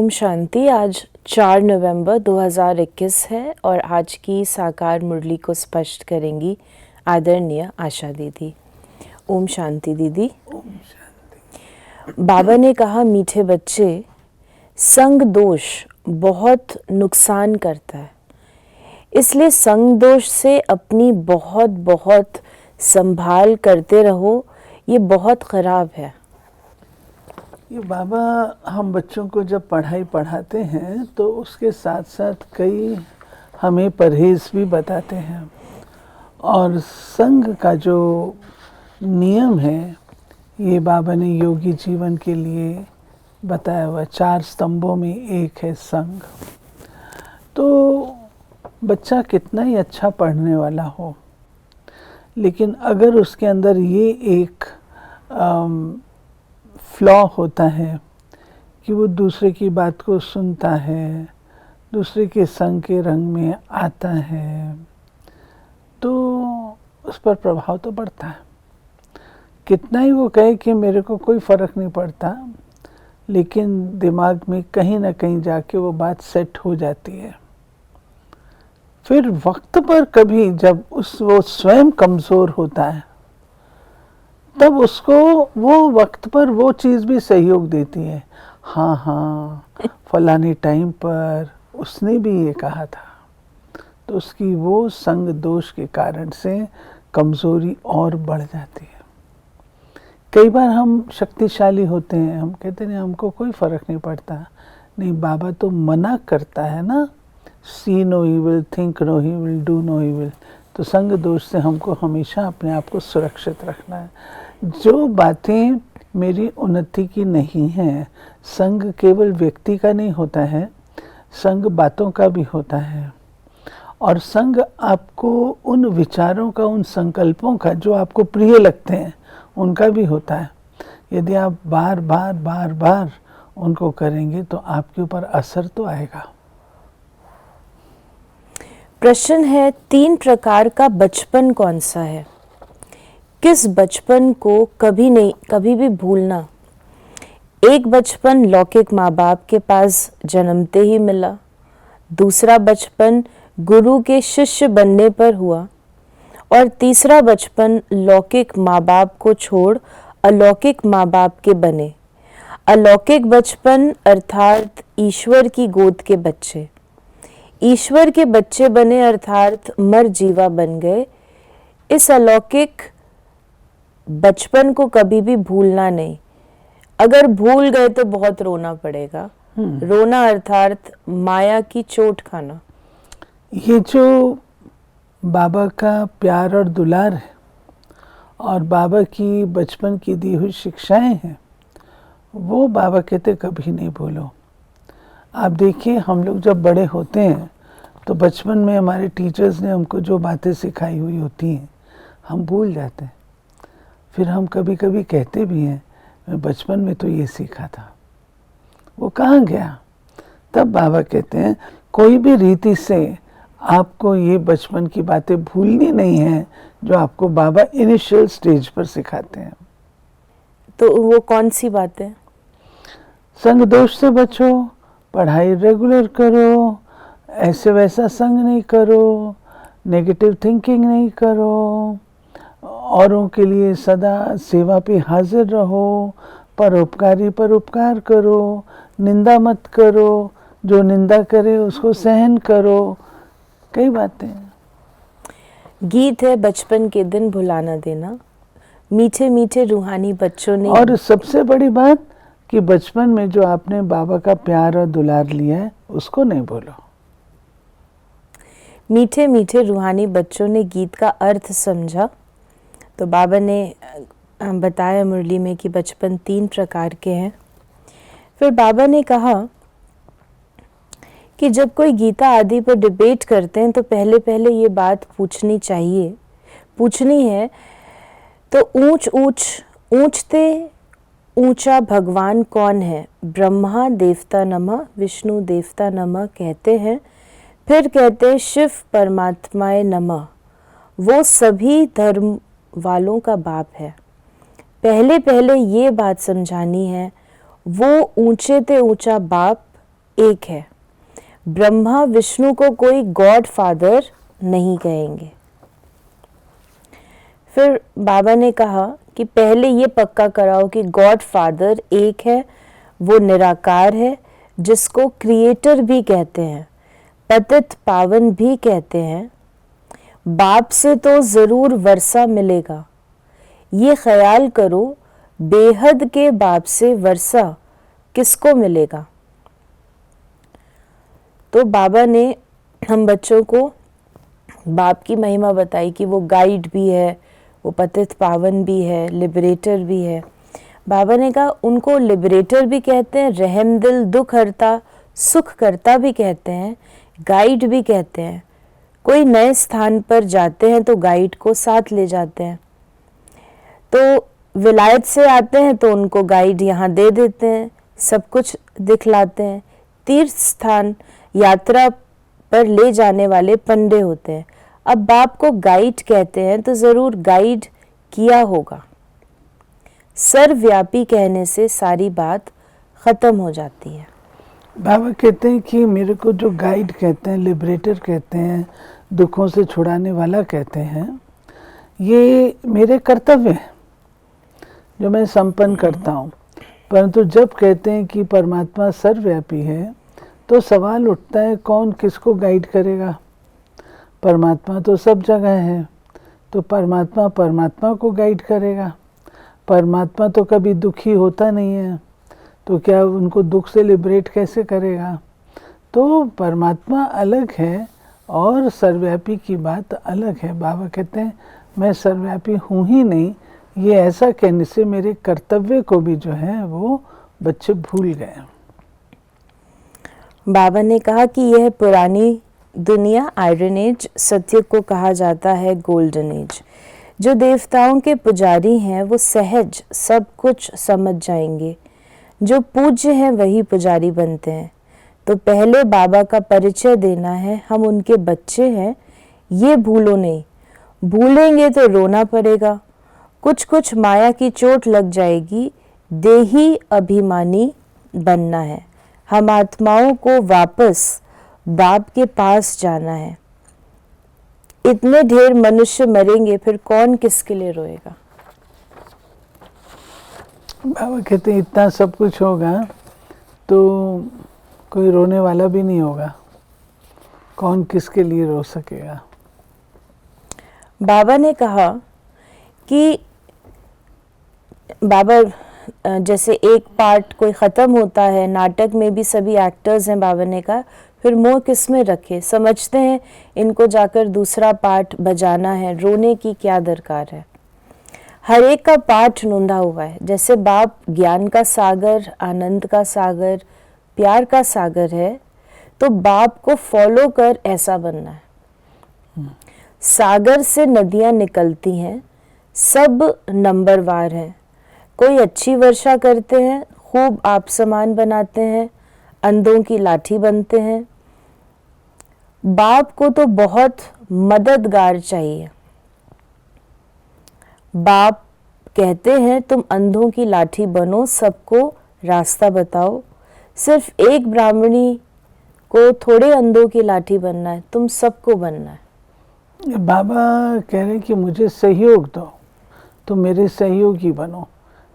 ओम शांति। आज 4 नवंबर 2021 है और आज की साकार मुरली को स्पष्ट करेंगी आदरणीय आशा दीदी। ओम शांति दीदी। ओम शांति। बाबा ने कहा, मीठे बच्चे, संग दोष बहुत नुकसान करता है, इसलिए संग दोष से अपनी बहुत बहुत संभाल करते रहो, ये बहुत ख़राब है। ये बाबा हम बच्चों को जब पढ़ाई पढ़ाते हैं तो उसके साथ साथ कई हमें परहेज भी बताते हैं। और संग का जो नियम है ये बाबा ने योगी जीवन के लिए बताया हुआ। 4 स्तंभों में एक है संग। तो बच्चा कितना ही अच्छा पढ़ने वाला हो, लेकिन अगर उसके अंदर ये एक फ्लॉ होता है कि वो दूसरे की बात को सुनता है, दूसरे के संग के रंग में आता है, तो उस पर प्रभाव तो पड़ता है। कितना ही वो कहे कि मेरे को कोई फ़र्क नहीं पड़ता, लेकिन दिमाग में कहीं ना कहीं जाके वो बात सेट हो जाती है। फिर वक्त पर कभी जब वो स्वयं कमज़ोर होता है, तब उसको वो वक्त पर वो चीज़ भी सहयोग देती है। हाँ, फलाने टाइम पर उसने भी ये कहा था, तो उसकी वो संग दोष के कारण से कमज़ोरी और बढ़ जाती है। कई बार हम शक्तिशाली होते हैं, हम कहते हैं हमको कोई फ़र्क नहीं पड़ता। नहीं, बाबा तो मना करता है ना, see no evil, think no evil, do no evil. तो संग दोष से हमको हमेशा अपने आप को सुरक्षित रखना है। जो बातें मेरी उन्नति की नहीं हैं, संग केवल व्यक्ति का नहीं होता है, संग बातों का भी होता है। और संग आपको उन विचारों का, उन संकल्पों का जो आपको प्रिय लगते हैं, उनका भी होता है। यदि आप बार बार उनको करेंगे तो आपके ऊपर असर तो आएगा। प्रश्न है, 3 प्रकार का बचपन कौन सा है? किस बचपन को कभी भी भूलना? एक बचपन लौकिक माँ बाप के पास जन्मते ही मिला, दूसरा बचपन गुरु के शिष्य बनने पर हुआ, और तीसरा बचपन लौकिक माँ बाप को छोड़ अलौकिक माँ बाप के बने। अलौकिक बचपन अर्थात ईश्वर की गोद के बच्चे, ईश्वर के बच्चे बने अर्थात मर जीवा बन गए। इस अलौकिक बचपन को कभी भी भूलना नहीं। अगर भूल गए तो बहुत रोना पड़ेगा। रोना अर्थात माया की चोट खाना। ये जो बाबा का प्यार और दुलार है और बाबा की बचपन की दी हुई शिक्षाएं हैं, वो बाबा कहते कभी नहीं भूलो। आप देखिए, हम लोग जब बड़े होते हैं तो बचपन में हमारे टीचर्स ने हमको जो बातें सिखाई हुई होती हैं हम भूल जाते हैं। फिर हम कभी कभी कहते भी हैं, मैं बचपन में तो ये सीखा था, वो कहाँ गया? तब बाबा कहते हैं कोई भी रीति से आपको ये बचपन की बातें भूलनी नहीं है जो आपको बाबा इनिशियल स्टेज पर सिखाते हैं। तो वो कौन सी बातें? संग दोष से बचो, पढ़ाई रेगुलर करो, ऐसे वैसा संग नहीं करो, नेगेटिव थिंकिंग नहीं करो, औरों के लिए सदा सेवा पे हाजिर रहो, परोपकारी पर उपकार करो, निंदा मत करो, जो निंदा करे उसको सहन करो। कई बातें। गीत है बचपन के दिन भुलाना देना, मीठे मीठे रूहानी बच्चों ने। और सबसे बड़ी बात कि बचपन में जो आपने बाबा का प्यार और दुलार लिया है उसको नहीं भूलो। मीठे मीठे रूहानी बच्चों ने गीत का अर्थ समझा। तो बाबा ने बताया मुरली में कि बचपन 3 प्रकार के हैं। फिर बाबा ने कहा कि जब कोई गीता आदि पर डिबेट करते हैं तो पहले ये बात पूछनी है तो ऊंचते ऊंचा भगवान कौन है? ब्रह्मा देवता नमः, विष्णु देवता नमः कहते हैं, फिर कहते हैं शिव परमात्माए नमः, वो सभी धर्म वालों का बाप है। पहले ये बात समझानी है, वो ऊंचे ते ऊंचा बाप एक है। ब्रह्मा विष्णु को कोई गॉड फादर नहीं कहेंगे। फिर बाबा ने कहा कि पहले ये पक्का कराओ कि गॉड फादर एक है, वो निराकार है, जिसको क्रिएटर भी कहते हैं, पतित पावन भी कहते हैं। बाप से तो ज़रूर वर्षा मिलेगा। ये ख्याल करो, बेहद के बाप से वर्षा किसको मिलेगा। तो बाबा ने हम बच्चों को बाप की महिमा बताई कि वो गाइड भी है, वो पतित पावन भी है, लिबरेटर भी है। बाबा ने कहा उनको लिबरेटर भी कहते हैं, रहमदिल, दुख हरता, सुख करता भी कहते हैं, गाइड भी कहते हैं। कोई नए स्थान पर जाते हैं तो गाइड को साथ ले जाते हैं। तो विलायत से आते हैं तो उनको गाइड यहाँ दे देते हैं, सब कुछ दिखलाते हैं। तीर्थ स्थान यात्रा पर ले जाने वाले पंडे होते हैं। अब बाप को गाइड कहते हैं तो ज़रूर गाइड किया होगा। सर्वव्यापी कहने से सारी बात ख़त्म हो जाती है। बाबा कहते हैं कि मेरे को जो गाइड कहते हैं, लिबरेटर कहते हैं, दुखों से छुड़ाने वाला कहते हैं, ये मेरे कर्तव्य हैं जो मैं संपन्न करता हूँ। परंतु जब कहते हैं कि परमात्मा सर्वव्यापी है तो सवाल उठता है कौन किसको गाइड करेगा। परमात्मा तो सब जगह है, तो परमात्मा परमात्मा को गाइड करेगा। परमात्मा तो कभी दुखी होता नहीं है, तो क्या उनको दुख से लिबरेट कैसे करेगा। तो परमात्मा अलग है और सर्वव्यापी की बात अलग है। बाबा कहते हैं मैं सर्वव्यापी हूँ ही नहीं, ये ऐसा कहने से मेरे कर्तव्य को भी जो है वो बच्चे भूल गए। बाबा ने कहा कि यह पुरानी दुनिया आयरन एज, सत्य को कहा जाता है गोल्डन एज। जो देवताओं के पुजारी हैं वो सहज सब कुछ समझ जाएंगे। जो पूज्य हैं वही पुजारी बनते हैं। तो पहले बाबा का परिचय देना है, हम उनके बच्चे हैं, ये भूलो नहीं। भूलेंगे तो रोना पड़ेगा, कुछ कुछ माया की चोट लग जाएगी। देही अभिमानी बनना है, हम आत्माओं को वापस बाप के पास जाना है। इतने ढेर मनुष्य मरेंगे, फिर कौन किसके लिए रोएगा। बाबा कहते हैं इतना सब कुछ होगा तो कोई रोने वाला भी नहीं होगा, कौन किसके लिए रो सकेगा। बाबा ने कहा कि बाबा जैसे एक पार्ट कोई ख़त्म होता है, नाटक में भी सभी एक्टर्स हैं, बाबा ने कहा फिर मोह किस में रखे, समझते हैं इनको जाकर दूसरा पार्ट बजाना है, रोने की क्या दरकार है। हर एक का पाठ नूंदा हुआ है। जैसे बाप ज्ञान का सागर, आनंद का सागर, प्यार का सागर है, तो बाप को फॉलो कर ऐसा बनना है। सागर से नदियां निकलती हैं, सब नंबरवार हैं। कोई अच्छी वर्षा करते हैं, खूब आप समान बनाते हैं, अंधों की लाठी बनते हैं। बाप को तो बहुत मददगार चाहिए। बाप कहते हैं तुम अंधों की लाठी बनो, सबको रास्ता बताओ। सिर्फ एक ब्राह्मणी को थोड़े अंधों की लाठी बनना है, तुम सबको बनना है। बाबा कह रहे हैं कि मुझे सहयोग दो, तो मेरे सहयोगी बनो।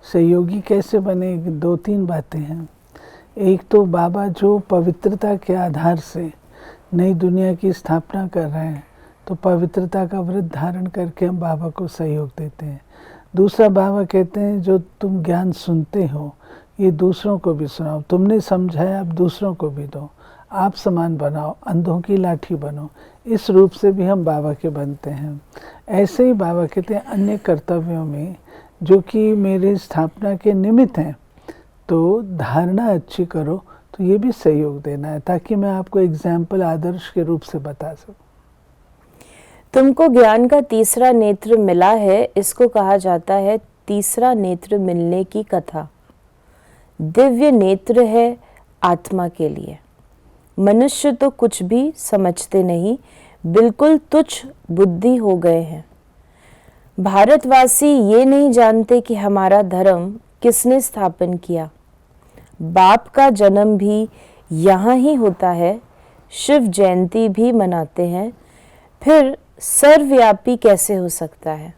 सहयोगी कैसे बने, दो तीन बातें हैं। एक तो बाबा जो पवित्रता के आधार से नई दुनिया की स्थापना कर रहे हैं, तो पवित्रता का व्रत धारण करके हम बाबा को सहयोग देते हैं। दूसरा बाबा कहते हैं जो तुम ज्ञान सुनते हो ये दूसरों को भी सुनाओ, तुमने समझाया अब दूसरों को भी दो, आप समान बनाओ, अंधों की लाठी बनो। इस रूप से भी हम बाबा के बनते हैं। ऐसे ही बाबा कहते हैं अन्य कर्तव्यों में जो कि मेरे स्थापना के निमित्त हैं, तो धारणा अच्छी करो, तो ये भी सहयोग देना है, ताकि मैं आपको एग्जाम्पल आदर्श के रूप से बता सकूं। तुमको ज्ञान का तीसरा नेत्र मिला है, इसको कहा जाता है तीसरा नेत्र मिलने की कथा। दिव्य नेत्र है आत्मा के लिए। मनुष्य तो कुछ भी समझते नहीं, बिल्कुल तुच्छ बुद्धि हो गए हैं। भारतवासी ये नहीं जानते कि हमारा धर्म किसने स्थापन किया। बाप का जन्म भी यहाँ ही होता है। शिव जयंती भी मनाते हैं, फिर सर्वव्यापी कैसे हो सकता है?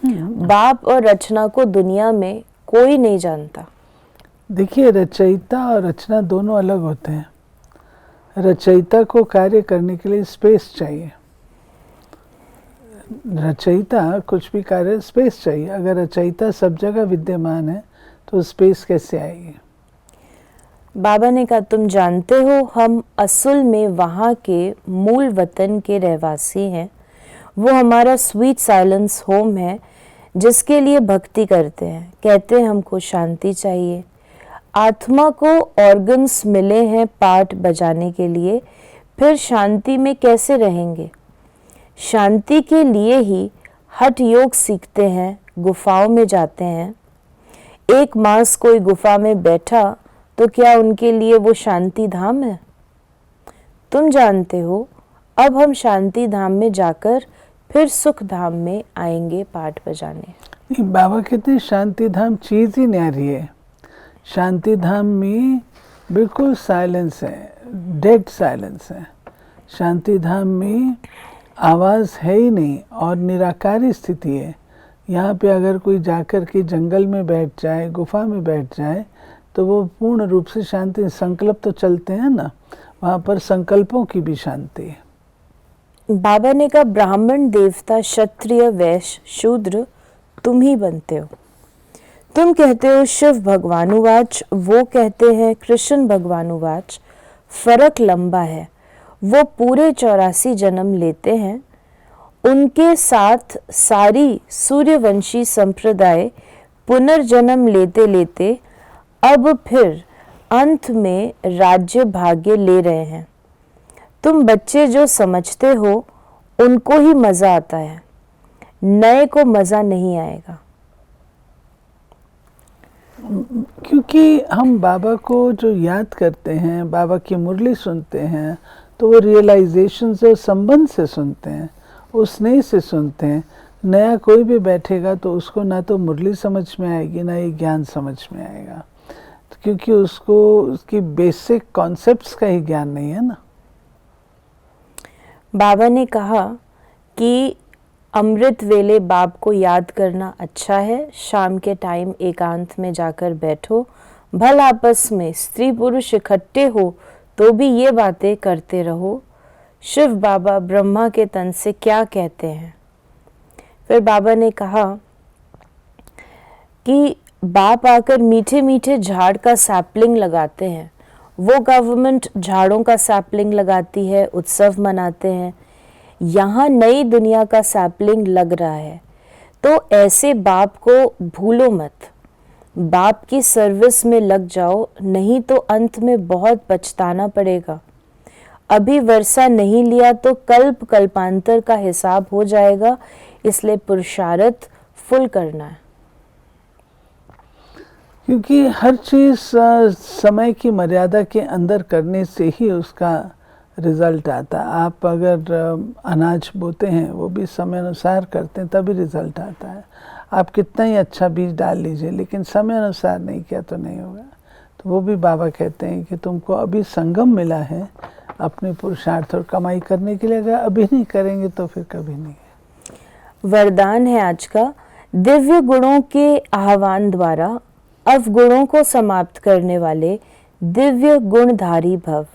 बाप और रचना को दुनिया में कोई नहीं जानता। देखिए, रचयिता और रचना दोनों अलग होते हैं। रचयिता को कार्य करने के लिए स्पेस चाहिए। रचयिता कुछ भी कार्य स्पेस चाहिए। अगर रचयिता सब जगह विद्यमान है तो स्पेस कैसे आएगी? बाबा ने कहा, तुम जानते हो हम असल में वहाँ के मूल वतन के रहवासी हैं। वो हमारा स्वीट साइलेंस होम है जिसके लिए भक्ति करते हैं। कहते हैं हमको शांति चाहिए। आत्मा को ऑर्गन्स मिले हैं पार्ट बजाने के लिए, फिर शांति में कैसे रहेंगे? शांति के लिए ही हठ योग सीखते हैं, गुफाओं में जाते हैं। एक मास कोई गुफा में बैठा तो क्या उनके लिए वो शांति धाम है? तुम जानते हो, अब हम शांति धाम में जाकर फिर सुख धाम में आएंगे पाठ बजाने। बाबा कहते हैं शांति धाम चीज ही न्यारी है। शांति धाम में बिल्कुल साइलेंस है, डेड साइलेंस है। शांति धाम में आवाज़ है ही नहीं और निराकारी स्थिति है। यहाँ पे अगर कोई जाकर के जंगल में बैठ जाए, गुफा में बैठ जाए, तो वो पूर्ण रूप से शांति। संकल्प तो चलते हैं ना, वहाँ पर संकल्पों की भी शांति है। बाबा ने कहा, ब्राह्मण, देवता, क्षत्रिय, वैश्य, शूद्र तुम ही बनते हो। तुम कहते हो शिव भगवानुवाच, वो कहते हैं कृष्ण भगवानुवाच। फर्क लंबा है। वो पूरे 84 जन्म लेते हैं। उनके साथ सारी सूर्यवंशी संप्रदाय पुनर्जन्म लेते लेते अब फिर अंत में राज्य भाग्य ले रहे हैं। तुम बच्चे जो समझते हो उनको ही मज़ा आता है, नए को मज़ा नहीं आएगा। क्योंकि हम बाबा को जो याद करते हैं, बाबा की मुरली सुनते हैं, तो वो रियलाइजेशन से, संबंध से सुनते हैं, उस स्नेह से सुनते हैं। नया कोई भी बैठेगा तो उसको ना तो मुरली समझ में आएगी, ना ये ज्ञान समझ में आएगा, क्योंकि उसको उसकी बेसिक कॉन्सेप्ट्स का ही ज्ञान नहीं है ना। बाबा ने कहा कि अमृत वेले बाप को याद करना अच्छा है। शाम के टाइम एकांत में जाकर बैठो, भल आपस में स्त्री पुरुष इकट्ठे हो तो भी ये बातें करते रहो। शिव बाबा ब्रह्मा के तन से क्या कहते हैं? फिर बाबा ने कहा कि बाप आकर मीठे मीठे झाड़ का सैपलिंग लगाते हैं। वो गवर्नमेंट झाड़ों का सैपलिंग लगाती है, उत्सव मनाते हैं। यहाँ नई दुनिया का सैपलिंग लग रहा है, तो ऐसे बाप को भूलो मत। बाप की सर्विस में लग जाओ, नहीं तो अंत में बहुत पछताना पड़ेगा। अभी वर्षा नहीं लिया तो कल्प कल्पांतर का हिसाब हो जाएगा, इसलिए पुरुषार्थ फुल करना है। क्योंकि हर चीज़ समय की मर्यादा के अंदर करने से ही उसका रिज़ल्ट आता है। आप अगर अनाज बोते हैं, वो भी समय अनुसार करते हैं, तभी रिज़ल्ट आता है। आप कितना ही अच्छा बीज डाल लीजिए, लेकिन समय अनुसार नहीं किया तो नहीं होगा। तो वो भी बाबा कहते हैं कि तुमको अभी संगम मिला है अपने पुरुषार्थ और कमाई करने के लिए। अगर अभी नहीं करेंगे तो फिर कभी नहीं है। वरदान है आज का, दिव्य गुणों के आह्वान द्वारा अवगुणों को समाप्त करने वाले दिव्य गुणधारी भव।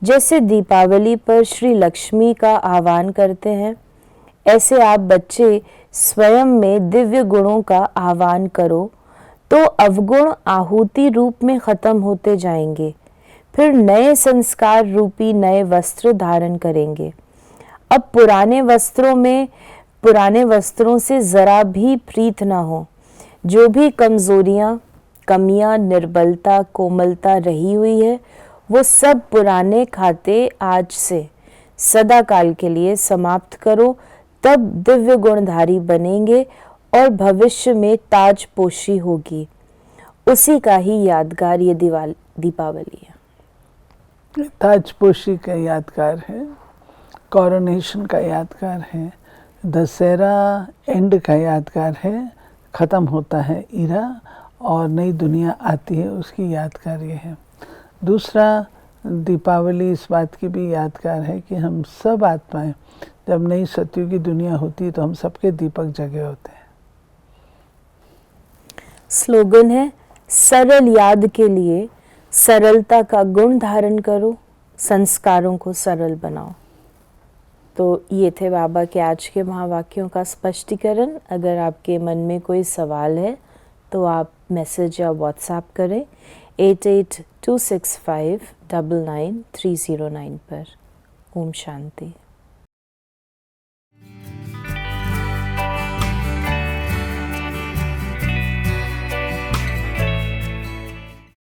जैसे दीपावली पर श्री लक्ष्मी का आह्वान करते हैं, ऐसे आप बच्चे स्वयं में दिव्य गुणों का आह्वान करो तो अवगुण आहुति रूप में खत्म होते जाएंगे। फिर नए संस्कार रूपी नए वस्त्र धारण करेंगे। अब पुराने वस्त्रों से जरा भी प्रीत ना हो। जो भी कमजोरियां, कमियां, निर्बलता, कोमलता रही हुई है, वो सब पुराने खाते आज से सदा काल के लिए समाप्त करो, तब दिव्य गुणधारी बनेंगे और भविष्य में ताजपोशी होगी। उसी का ही यादगार ये दीपावली है। ताजपोशी का यादगार है, कॉरोनेशन का यादगार है, दशहरा एंड का यादगार है, ख़त्म होता है ईरा और नई दुनिया आती है, उसकी यादगार ये है। दूसरा, दीपावली इस बात की भी यादगार है कि हम सब आत्माएं, जब नई सतयुग की दुनिया होती है तो हम सबके दीपक जगे होते हैं। स्लोगन है, सरल याद के लिए सरलता का गुण धारण करो, संस्कारों को सरल बनाओ। तो ये थे बाबा के आज के महावाक्यों का स्पष्टीकरण। अगर आपके मन में कोई सवाल है तो आप मैसेज या व्हाट्सएप करें 8826599309 पर। ओम शांति।